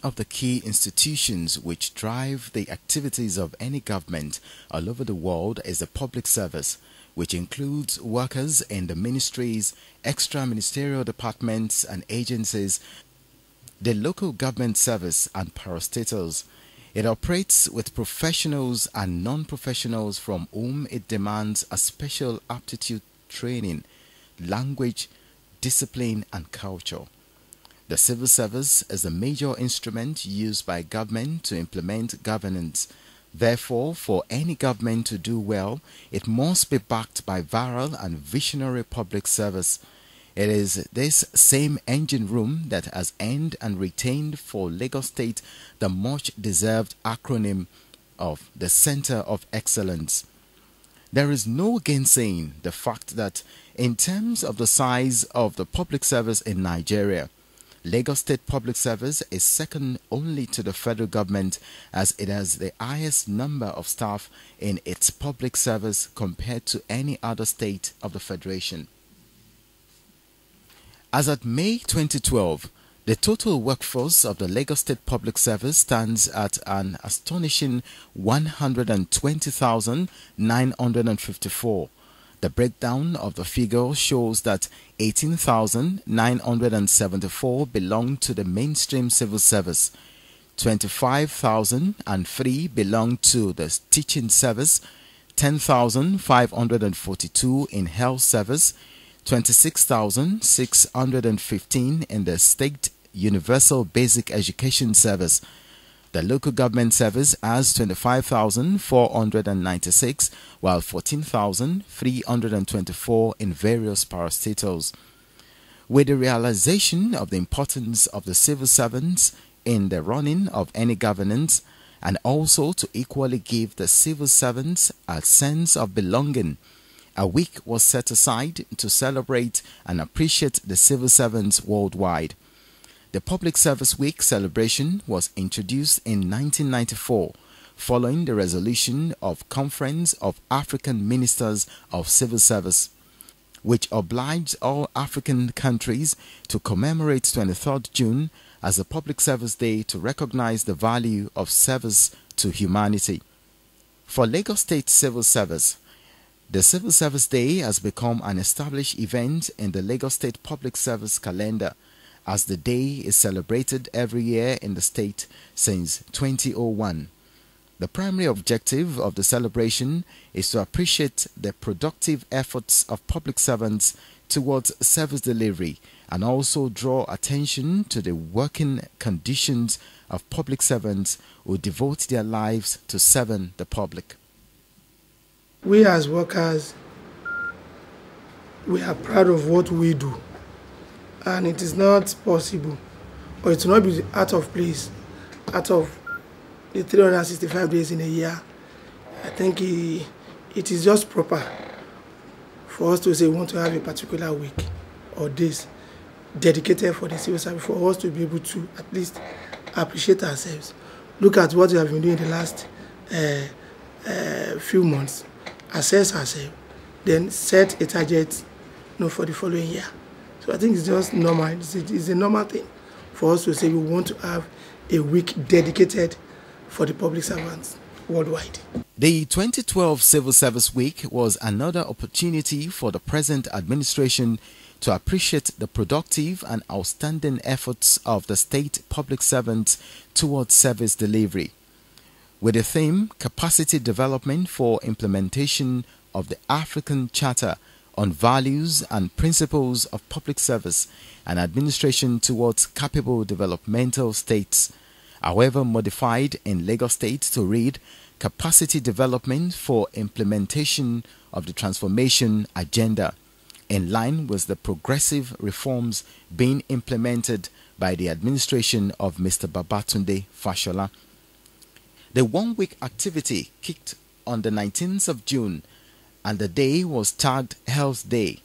of the key institutions which drive the activities of any government all over the world is the public service, which includes workers in the ministries, extra-ministerial departments and agencies, the local government service and parastatals. It operates with professionals and non-professionals from whom it demands a special aptitude training, language, discipline and culture. The civil service is a major instrument used by government to implement governance. Therefore, for any government to do well, it must be backed by virile and visionary public service. It is this same engine room that has earned and retained for Lagos State the much-deserved acronym of the Center of Excellence. There is no gainsaying the fact that in terms of the size of the public service in Nigeria, Lagos State Public Service is second only to the federal government, as it has the highest number of staff in its public service compared to any other state of the federation. As at May 2012, the total workforce of the Lagos State Public Service stands at an astonishing 120,954. The breakdown of the figure shows that 18,974 belong to the mainstream civil service, 25,003 belong to the teaching service, 10,542 in health service, 26,615 in the State Universal Basic Education Service. The local government service has 25,496, while 14,324 in various parastatals. With the realization of the importance of the civil servants in the running of any governance, and also to equally give the civil servants a sense of belonging, a week was set aside to celebrate and appreciate the civil servants worldwide. The Public Service Week celebration was introduced in 1994 following the resolution of Conference of African Ministers of Civil Service, which obliged all African countries to commemorate 23rd June as a Public Service Day to recognize the value of service to humanity. For Lagos State Civil Service, the Civil Service Day has become an established event in the Lagos State Public Service calendar, as the day is celebrated every year in the state since 2001. The primary objective of the celebration is to appreciate the productive efforts of public servants towards service delivery and also draw attention to the working conditions of public servants who devote their lives to serving the public. We as workers, we are proud of what we do. And it is not possible, or it will not be out of place, out of the 365 days in a year. I think it is just proper for us to say we want to have a particular week or days dedicated for the civil service, for us to be able to at least appreciate ourselves. Look at what we have been doing in the last few months, assess ourselves, then set a target for the following year. So I think it's just normal. It's a normal thing for us to say we want to have a week dedicated for the public servants worldwide. The 2012 Civil Service Week was another opportunity for the present administration to appreciate the productive and outstanding efforts of the state public servants towards service delivery. With the theme Capacity Development for Implementation of the African Charter on Values and Principles of Public Service and Administration towards Capable Developmental States, however modified in Lagos State to read Capacity Development for Implementation of the Transformation Agenda, in line with the progressive reforms being implemented by the administration of Mr. Babatunde Fashola. The one-week activity kicked on the 19th of June, and the day was tagged Health Day,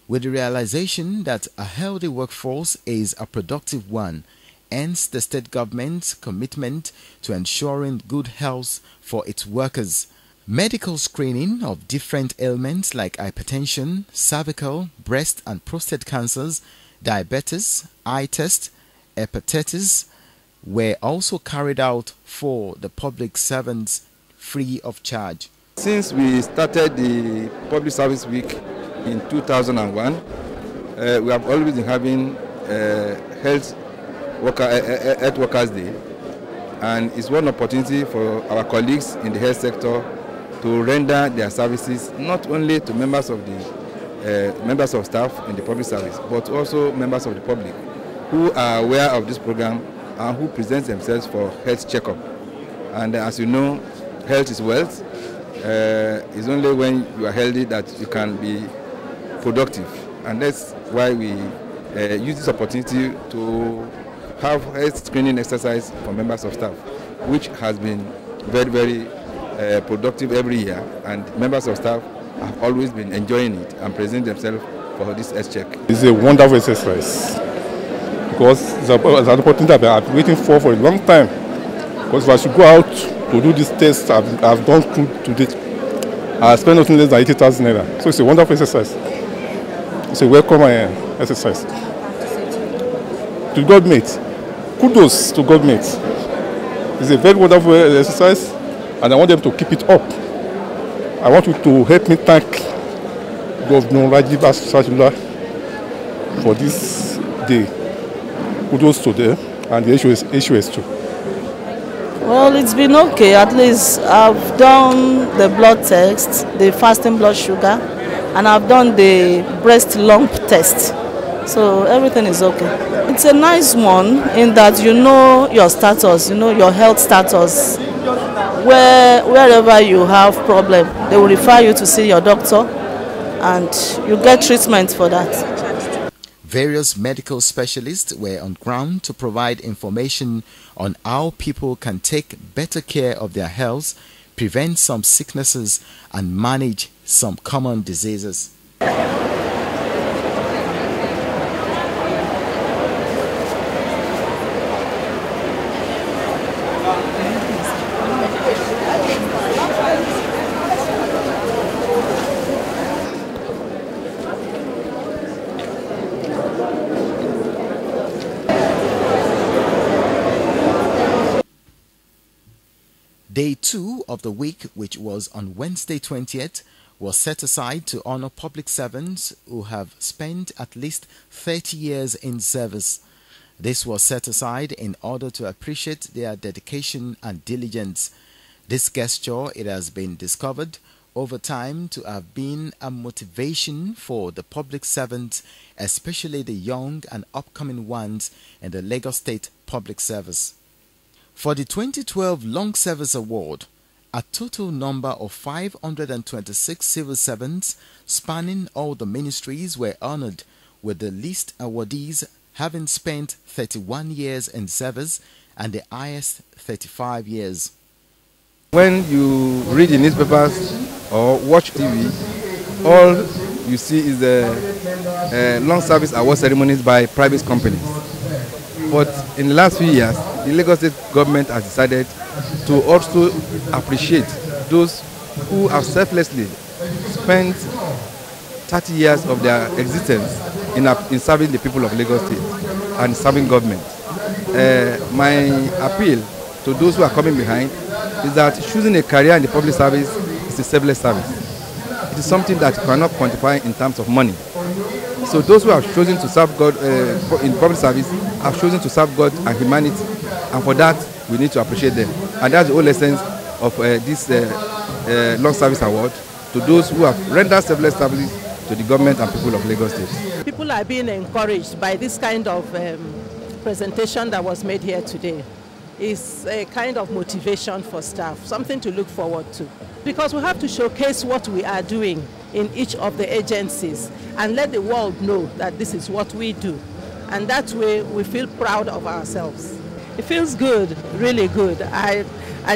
with the realization that a healthy workforce is a productive one, hence the state government's commitment to ensuring good health for its workers. Medical screening of different ailments like hypertension, cervical, breast and prostate cancers, diabetes, eye test, hepatitis, were also carried out for the public servants free of charge. Since we started the Public Service Week in 2001, we have always been having Health Workers Day, and it's one opportunity for our colleagues in the health sector to render their services not only to members of staff in the public service, but also members of the public who are aware of this program and who present themselves for health checkup. And as you know, health is wealth. It's only when you are healthy that you can be productive, and that's why we use this opportunity to have health screening exercise for members of staff, which has been very, very productive every year, and members of staff have always been enjoying it and presenting themselves for this health check. It's a wonderful exercise because it's an opportunity that I've been waiting for a long time. Because if I should go out to do this test I've gone through today, I spent nothing less than 80,000 naira. So it's a wonderful exercise. It's a welcome exercise. To government, kudos to government. It's a very wonderful exercise, and I want them to keep it up. I want you to help me thank Governor Rajiv Ashwini for this day. Kudos to them and the HOS too. Well, it's been okay. At least I've done the blood test, the fasting blood sugar, and I've done the breast lump test. So everything is okay. It's a nice one in that you know your status, you know your health status. Wherever you have problem, they will refer you to see your doctor and you get treatment for that. Various medical specialists were on ground to provide information on how people can take better care of their health, prevent some sicknesses, and manage some common diseases. Day 2 of the week, which was on Wednesday 20th, was set aside to honor public servants who have spent at least 30 years in service. This was set aside in order to appreciate their dedication and diligence. This gesture, it has been discovered over time to have been a motivation for the public servants, especially the young and upcoming ones in the Lagos State Public Service. For the 2012 Long Service Award, a total number of 526 civil servants spanning all the ministries were honored, with the least awardees having spent 31 years in service and the highest 35 years. When you read the newspapers or watch TV, all you see is the long service award ceremonies by private companies. But in the last few years, the Lagos State government has decided to also appreciate those who have selflessly spent 30 years of their existence in serving the people of Lagos State and serving government. My appeal to those who are coming behind is that choosing a career in the public service is a selfless service. It is something that you cannot quantify in terms of money. So those who have chosen to serve God in public service have chosen to serve God and humanity, and for that we need to appreciate them. And that's the whole essence of this long service award to those who have rendered selfless service to the government and people of Lagos State. People are being encouraged by this kind of presentation that was made here today. It's a kind of motivation for staff, something to look forward to. Because we have to showcase what we are doing in each of the agencies and let the world know that this is what we do. And that way we feel proud of ourselves. It feels good, really good. I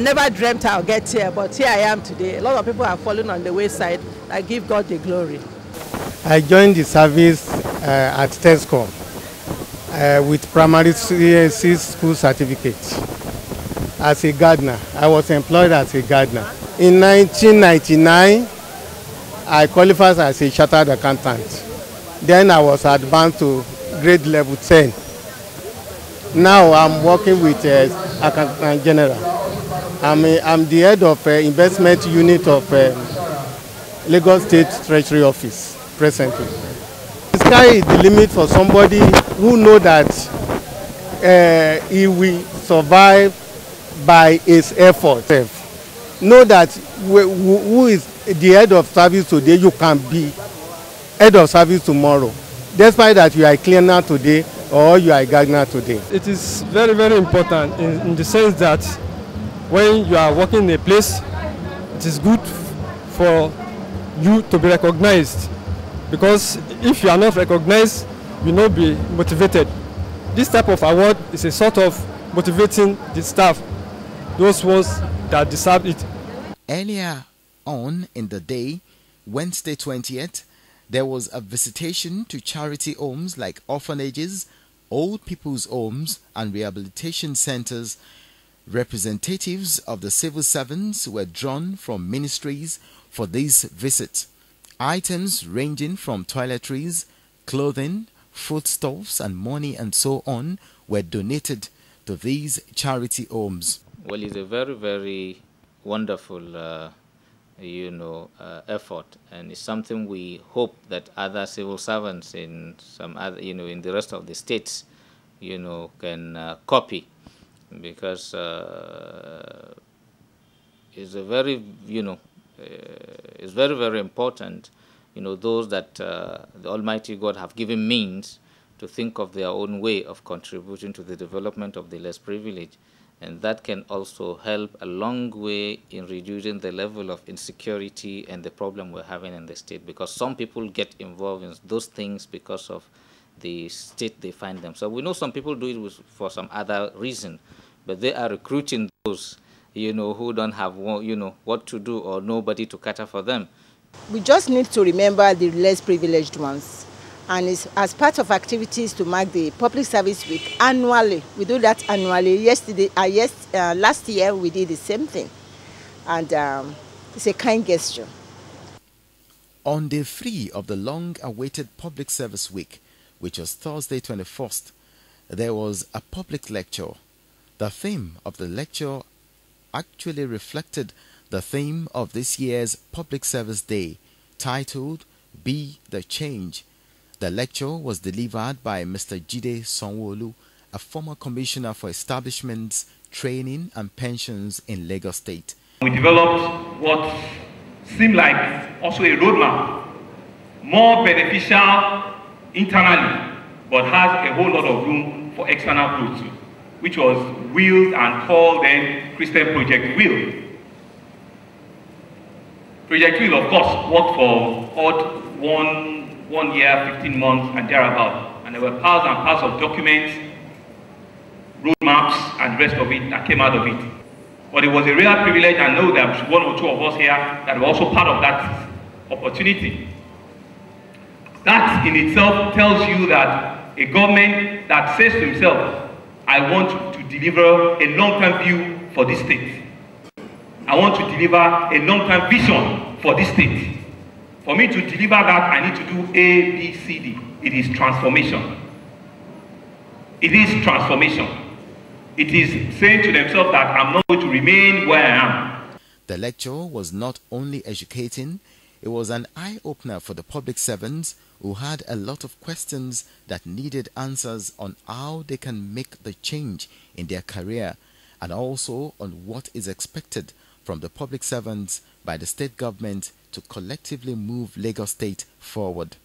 never dreamt I'll get here, but here I am today. A lot of people are falling on the wayside. I give God the glory. I joined the service at TESCOM with primary school certificate as a gardener. I was employed as a gardener. In 1999, I qualified as a chartered accountant. Then I was advanced to grade level 10. Now I'm working with Accountant General. I'm the head of investment unit of Lagos State Treasury Office presently. The sky is the limit for somebody who know that he will survive by his effort. Know that who is the head of service today, you can be head of service tomorrow. Despite that you are a cleaner today or you are a gardener today. It is very, very important in the sense that when you are working in a place, it is good for you to be recognized. Because if you are not recognized, you will not be motivated. This type of award is a sort of motivating the staff, those ones that deserve it. Earlier on in the day, Wednesday 20th, there was a visitation to charity homes like orphanages, old people's homes and rehabilitation centers. Representatives of the civil servants were drawn from ministries for this visit. Items ranging from toiletries, clothing, foodstuffs and money and so on were donated to these charity homes. Well, it's a very, very wonderful effort, and it's something we hope that other civil servants in some other, in the rest of the states, can copy, because it's a very, it's very, very important, those that the Almighty God have given means to think of their own way of contributing to the development of the less privileged. And that can also help a long way in reducing the level of insecurity and the problem we're having in the state, because some people get involved in those things because of the state they find themselves. We know some people do it for some other reason, but they are recruiting those, who don't have, what to do or nobody to cater for them. We just need to remember the less privileged ones. And it's as part of activities to mark the Public Service Week annually. We do that annually. Last year we did the same thing. And it's a kind gesture. On day 3 of the long-awaited Public Service Week, which was Thursday 21st, there was a public lecture. The theme of the lecture actually reflected the theme of this year's Public Service Day, titled Be the Change. The lecture was delivered by Mr. Jide Sanwo-Olu, a former commissioner for establishments, training and pensions in Lagos State. We developed what seemed like also a roadmap, more beneficial internally, but has a whole lot of room for external growth too, which was wheeled and called then Christian Project Wheel. Project Wheel, of course, worked for one year, 15 months, and thereabout. And there were piles and piles of documents, roadmaps, and the rest of it that came out of it. But it was a real privilege, and I know that one or two of us here that were also part of that opportunity. That in itself tells you that a government that says to himself, I want to deliver a long-term view for this state. I want to deliver a long-term vision for this state. For me to deliver that, I need to do A, B, C, D. It is transformation. It is transformation. It is saying to themselves that I'm not going to remain where I am. The lecture was not only educating, it was an eye-opener for the public servants who had a lot of questions that needed answers on how they can make the change in their career, and also on what is expected from the public servants by the state government to collectively move Lagos State forward.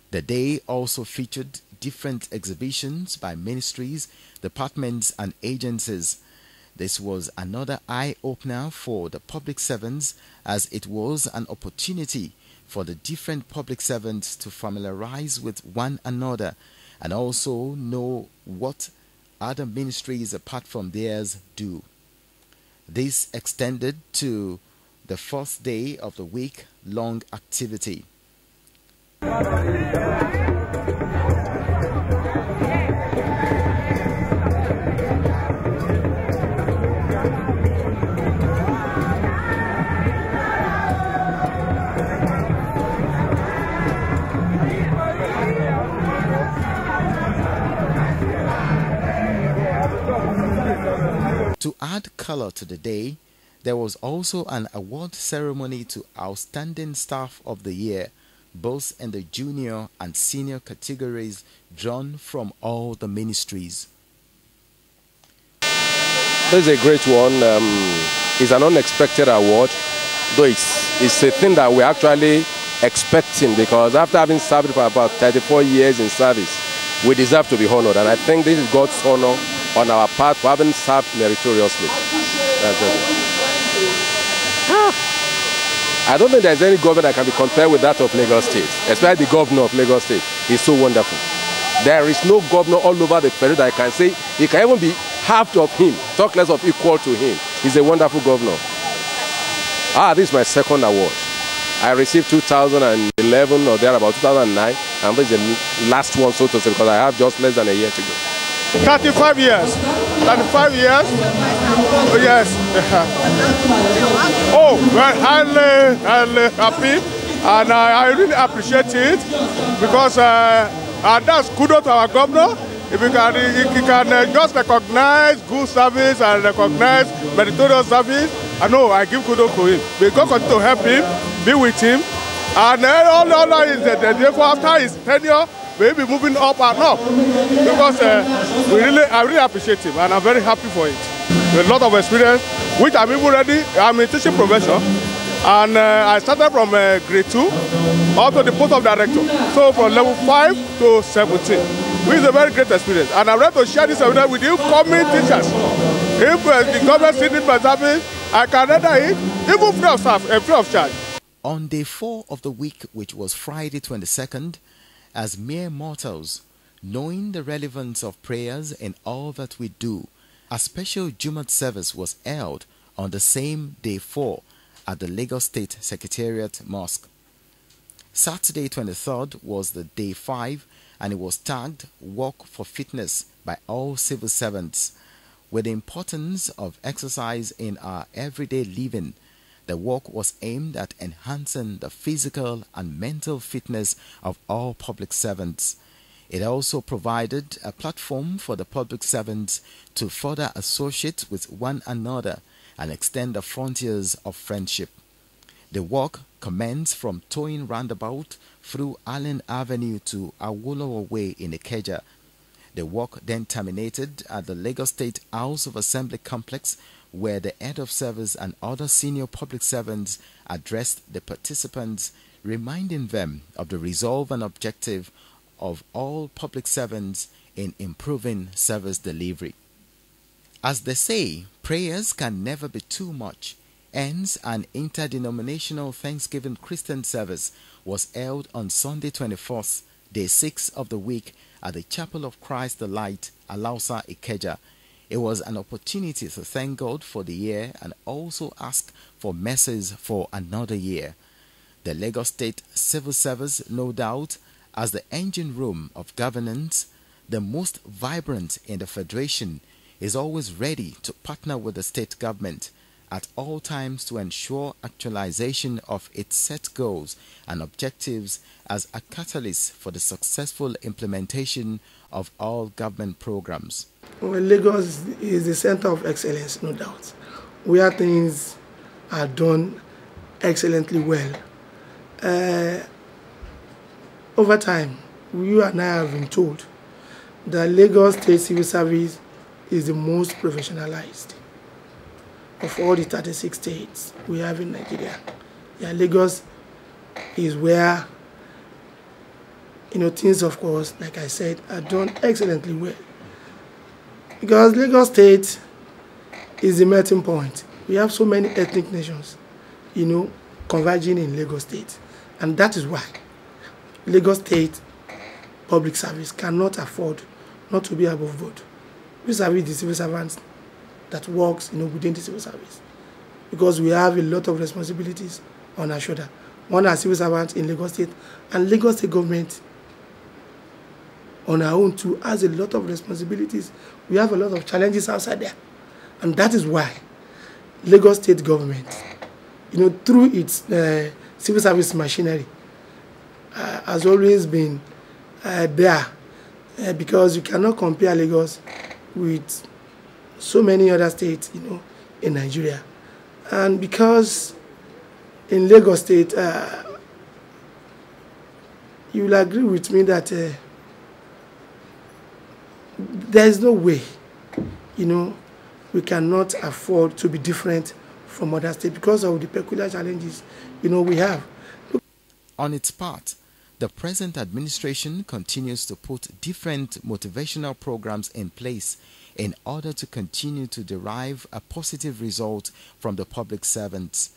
The day also featured different exhibitions by ministries, departments and agencies. This was another eye-opener for the public servants, as it was an opportunity for the different public servants to familiarize with one another and also know what other ministries apart from theirs do. This extended to the first day of the week-long activity. To add color to the day, there was also an award ceremony to Outstanding Staff of the Year, both in the junior and senior categories, drawn from all the ministries. This is a great one. It's an unexpected award, though it's a thing that we're actually expecting, because after having served for about 34 years in service, we deserve to be honored. And I think this is God's honor on our part for having served meritoriously. I don't think there's any government that can be compared with that of Lagos State, especially the governor of Lagos State. He's so wonderful. There is no governor all over the country that I can say he can even be half of him, talk less of equal to him. He's a wonderful governor. This is my second award. I received 2011 or thereabout, 2009, and this is the last one, so to say, because I have just less than a year to go. 35 years. 35 years? Oh, yes. Oh, well, highly happy, and I really appreciate it, because and that's kudos to our governor. If he can just recognize good service and recognize meritorious service, I know I give kudos to him. May God continue to help him, be with him, and all is therefore after his tenure, maybe moving up and up, because I really appreciate him, and I'm very happy for it. With a lot of experience, which I'm even ready. I'm in teaching profession, and I started from grade 2 up to the post of director. So from level 5 to 17, which is a very great experience. And I'm ready to share this evidence with you coming teachers. If the government needs my service, I can render it, even free of charge. On day 4 of the week, which was Friday 22nd, as mere mortals, knowing the relevance of prayers in all that we do, a special Jumat service was held on the same day 4 at the Lagos State Secretariat Mosque. Saturday 23rd was the day 5, and it was tagged Walk for Fitness by all civil servants. With the importance of exercise in our everyday living, the walk was aimed at enhancing the physical and mental fitness of all public servants. It also provided a platform for the public servants to further associate with one another and extend the frontiers of friendship. The walk commenced from Toyin Roundabout through Allen Avenue to Awolowo Way in Ikeja. The walk then terminated at the Lagos State House of Assembly complex, where the head of service and other senior public servants addressed the participants, reminding them of the resolve and objective of all public servants in improving service delivery. As they say, prayers can never be too much. Hence, an interdenominational Thanksgiving Christian service was held on Sunday 24th, day 6 of the week, at the Chapel of Christ the Light, Alausa, Ikeja. It was an opportunity to thank God for the year and also ask for mercies for another year. The Lagos State Civil Service, no doubt, as the engine room of governance, the most vibrant in the Federation, is always ready to partner with the state government at all times to ensure actualization of its set goals and objectives as a catalyst for the successful implementation of all government programs. Well, Lagos is the center of excellence, no doubt, where things are done excellently well. Over time, you and I have been told that Lagos State Civil Service is the most professionalized of all the 36 states we have in Nigeria. Yeah, Lagos is where, things, of course, like I said, are done excellently well. Because Lagos State is the melting point. We have so many ethnic nations, converging in Lagos State. And that is why Lagos State public service cannot afford not to be above board vis-à-vis the civil servants that works within the civil service. Because we have a lot of responsibilities on our shoulder. One as civil servants in Lagos State, and Lagos State government on our own too has a lot of responsibilities. We have a lot of challenges outside there. And that is why Lagos State government, through its civil service machinery, has always been there, because you cannot compare Lagos with so many other states, you know, in Nigeria. And because in Lagos State, you will agree with me that there is no way, you know, we cannot afford to be different from other states because of the peculiar challenges, you know, we have. On its part, the present administration continues to put different motivational programs in place in order to continue to derive a positive result from the public servants,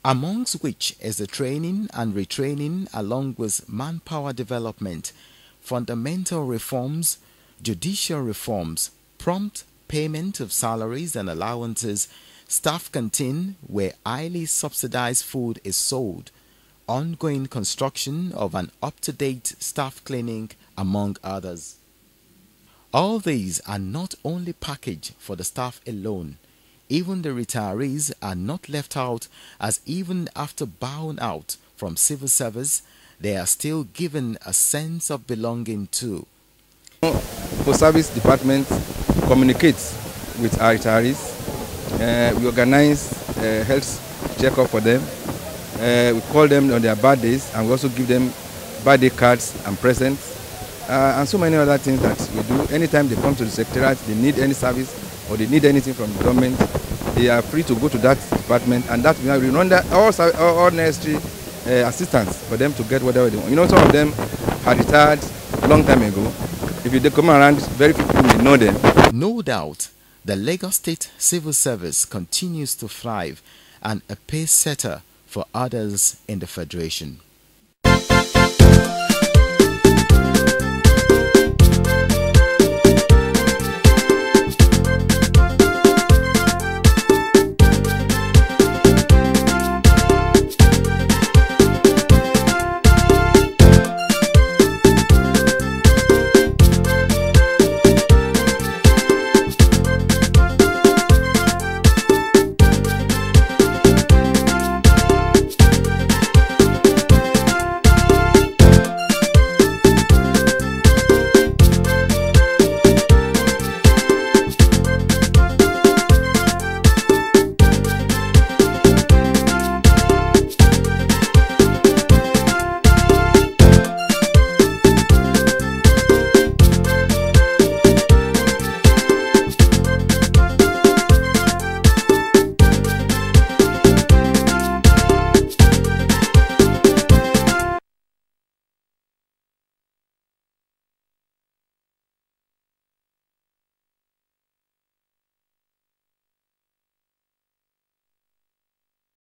amongst which is the training and retraining along with manpower development, fundamental reforms, judicial reforms, prompt payment of salaries and allowances, staff canteen where highly subsidized food is sold, ongoing construction of an up-to-date staff clinic, among others. All these are not only packaged for the staff alone. Even the retirees are not left out, as even after bowing out from civil service, they are still given a sense of belonging too. Post Service Department communicates with our retirees. We organize health checkup for them. We call them on their birthdays, and we also give them birthday cards and presents, and so many other things that we do. Anytime they come to the secretariat, they need any service or they need anything from the government, they are free to go to that department, and that we render all necessary assistance for them to get whatever they want. You know, some of them had retired a long time ago. If they come around, very few people may know them. No doubt, the Lagos State civil service continues to thrive and a pace setter for others in the Federation.